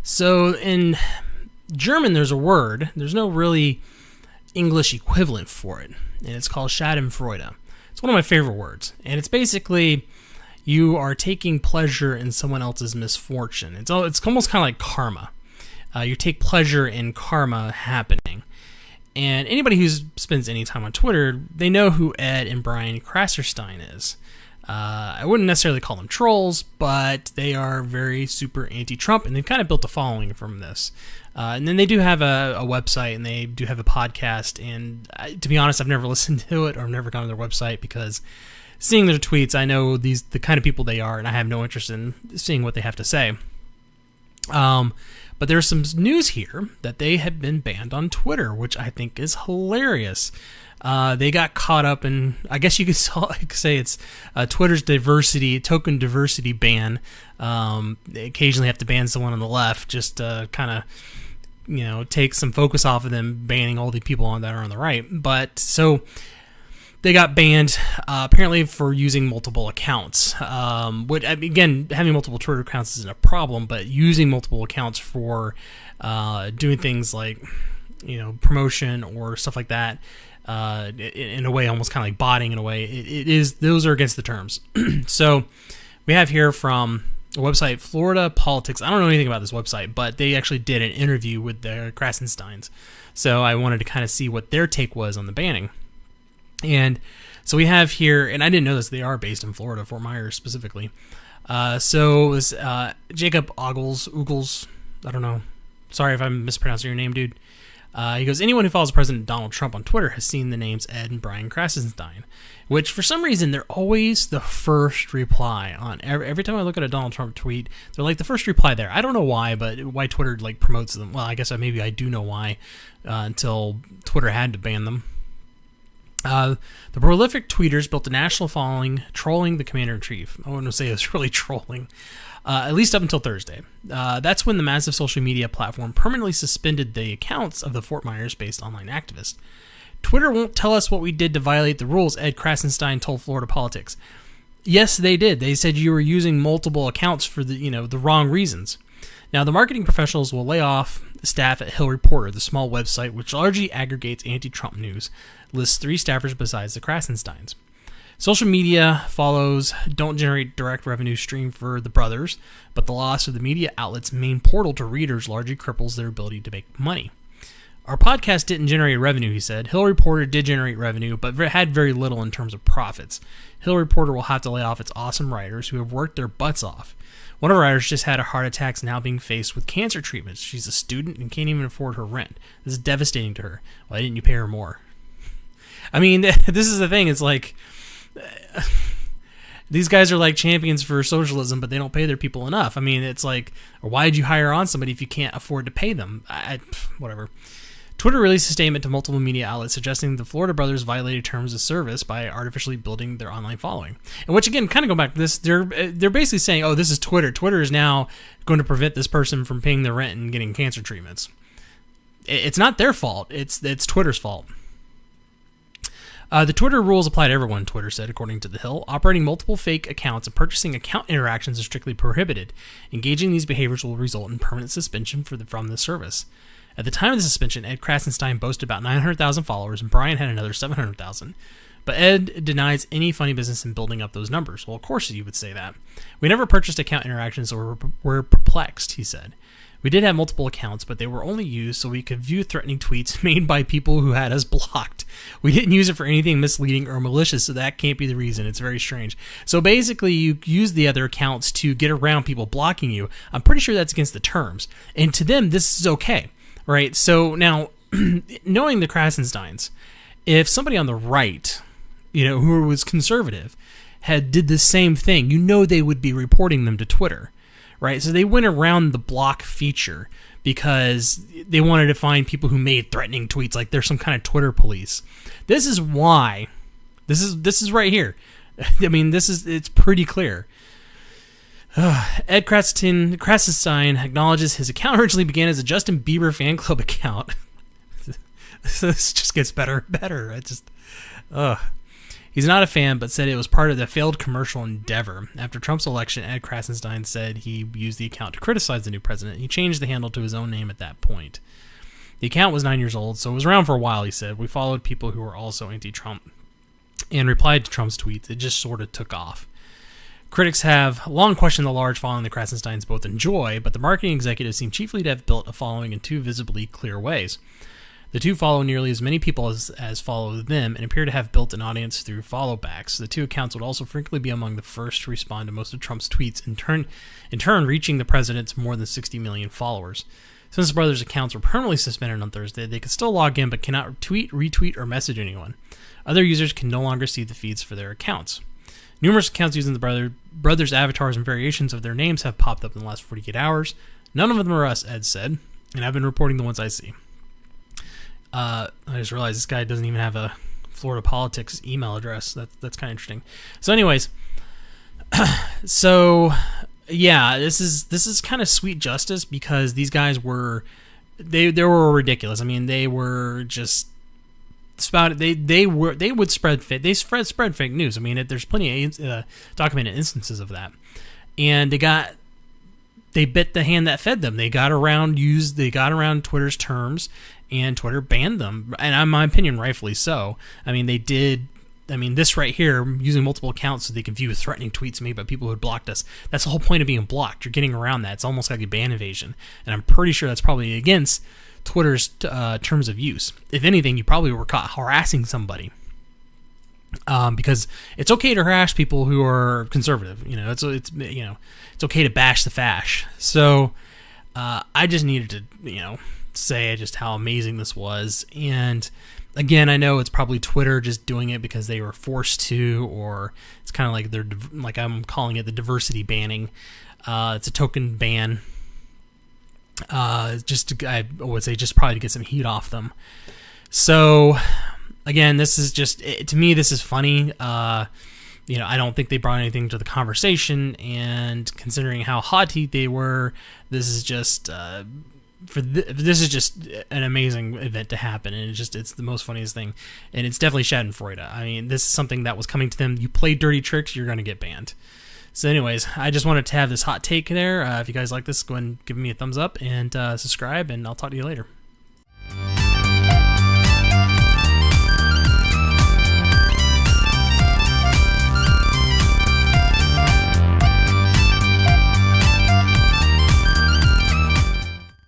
So in German, there's a word. There's no really English equivalent for it, and it's called Schadenfreude. It's one of my favorite words, and it's basically you are taking pleasure in someone else's misfortune. It's almost kind of like karma. You take pleasure in karma happening. And anybody who spends any time on Twitter, they know who Ed and Brian Krassenstein is. I wouldn't necessarily call them trolls, but they are very super anti-Trump, and they've kind of built a following from this. And then they do have a website, and they do have a podcast, and to be honest, I've never listened to it, or I've never gone to their website, because seeing their tweets, I know the kind of people they are, and I have no interest in seeing what they have to say. But there's some news here that they have been banned on Twitter, which I think is hilarious. They got caught up in, I guess you could say it's Twitter's token diversity ban. They occasionally have to ban someone on the left just to kind of, take some focus off of them banning all the people that are on the right. But so they got banned apparently for using multiple accounts. Which, again, having multiple Twitter accounts isn't a problem, but using multiple accounts for doing things like promotion or stuff like that, in a way, almost kind of like botting in a way, those are against the terms. So we have here from the website Florida Politics. I don't know anything about this website, but they actually did an interview with the Krassensteins. So I wanted to kind of see what their take was on the banning. And so we have here, and I didn't know this, they are based in Florida, Fort Myers specifically. So it was Jacob Ogles, I don't know. Sorry if I'm mispronouncing your name, dude. He goes, anyone who follows President Donald Trump on Twitter has seen the names Ed and Brian Krassenstein, which for some reason they're always the first reply on every time I look at a Donald Trump tweet. They're like the first reply there. I don't know why, but why Twitter like promotes them. Well, I guess maybe I do know why until Twitter had to ban them. The prolific tweeters built a national following trolling the commander-in-chief. I wouldn't say it was really trolling, at least up until Thursday. That's when the massive social media platform permanently suspended the accounts of the Fort Myers-based online activist. Twitter won't tell us what we did to violate the rules, Ed Krassenstein told Florida Politics. Yes, they did. They said you were using multiple accounts for the wrong reasons. Now, the marketing professionals will lay off staff at Hill Reporter, the small website which largely aggregates anti-Trump news, lists 3 staffers besides the Krassensteins. Social media follows don't generate direct revenue stream for the brothers, but the loss of the media outlet's main portal to readers largely cripples their ability to make money. Our podcast didn't generate revenue, he said. Hill Reporter did generate revenue, but had very little in terms of profits. Hill Reporter will have to lay off its awesome writers who have worked their butts off. One of our writers just had a heart attack, now being faced with cancer treatments. She's a student and can't even afford her rent. This is devastating to her. Why didn't you pay her more? I mean, this is the thing. It's like these guys are like champions for socialism, but they don't pay their people enough. I mean, it's like, why did you hire on somebody if you can't afford to pay them? Whatever. Twitter released a statement to multiple media outlets suggesting the Florida brothers violated terms of service by artificially building their online following. And which, again, kind of go back to this, they're basically saying, oh, this is Twitter. Twitter is now going to prevent this person from paying their rent and getting cancer treatments. It's not their fault. It's Twitter's fault. The Twitter rules apply to everyone, Twitter said, according to The Hill. Operating multiple fake accounts and purchasing account interactions are strictly prohibited. Engaging in these behaviors will result in permanent suspension from the service. At the time of the suspension, Ed Krassenstein boasted about 900,000 followers, and Brian had another 700,000. But Ed denies any funny business in building up those numbers. Well, of course you would say that. We never purchased account interactions or were perplexed, he said. We did have multiple accounts, but they were only used so we could view threatening tweets made by people who had us blocked. We didn't use it for anything misleading or malicious, so that can't be the reason. It's very strange. So basically, you use the other accounts to get around people blocking you. I'm pretty sure that's against the terms. And to them, this is okay, right? So now, knowing the Krassensteins, if somebody on the right, who was conservative, did the same thing, they would be reporting them to Twitter. Right, so they went around the block feature because they wanted to find people who made threatening tweets, like there's some kind of Twitter police. This is why. This is right here. I mean, it's pretty clear. Ed Krassenstein acknowledges his account originally began as a Justin Bieber fan club account. This just gets better and better. He's not a fan, but said it was part of the failed commercial endeavor. After Trump's election, Ed Krasenstein said he used the account to criticize the new president. He changed the handle to his own name at that point. The account was 9 years old, so it was around for a while, he said. We followed people who were also anti-Trump and replied to Trump's tweets. It just sort of took off. Critics have long questioned the large following the Krasensteins both enjoy, but the marketing executives seem chiefly to have built a following in two visibly clear ways. The two follow nearly as many people as follow them and appear to have built an audience through followbacks. The two accounts would also frequently be among the first to respond to most of Trump's tweets, in turn reaching the president's more than 60 million followers. Since the brothers' accounts were permanently suspended on Thursday, they could still log in but cannot tweet, retweet, or message anyone. Other users can no longer see the feeds for their accounts. Numerous accounts using the brothers' avatars and variations of their names have popped up in the last 48 hours. None of them are us, Ed said, and I've been reporting the ones I see. I just realized this guy doesn't even have a Florida Politics email address. That's kind of interesting. So anyways, yeah, this is kind of sweet justice, because these guys were ridiculous. I mean, they were just spouted. They would spread fake news. I mean, there's plenty of documented instances of that, and they bit the hand that fed them. They got around Twitter's terms, and Twitter banned them, and in my opinion, rightfully so. I mean, they did. I mean, this right here, using multiple accounts so they can view threatening tweets made by people who had blocked us. That's the whole point of being blocked. You're getting around that. It's almost like a ban evasion, and I'm pretty sure that's probably against Twitter's terms of use. If anything, you probably were caught harassing somebody, because it's okay to harass people who are conservative. You know, it's okay to bash the fash. So I just needed to say just how amazing this was. And again, I know it's probably Twitter just doing it because they were forced to, or it's kind of like I'm calling it the diversity banning. It's a token ban. I would say just probably to get some heat off them. So again, this is just, to me, this is funny. I don't think they brought anything to the conversation, and considering how haughty they were, this is just this is just an amazing event to happen, and it's the most funniest thing, and it's definitely Schadenfreude. I mean, this is something that was coming to them. You play dirty tricks, you're going to get banned. So anyways, I just wanted to have this hot take there. If you guys like this, go ahead and give me a thumbs up and subscribe, and I'll talk to you later.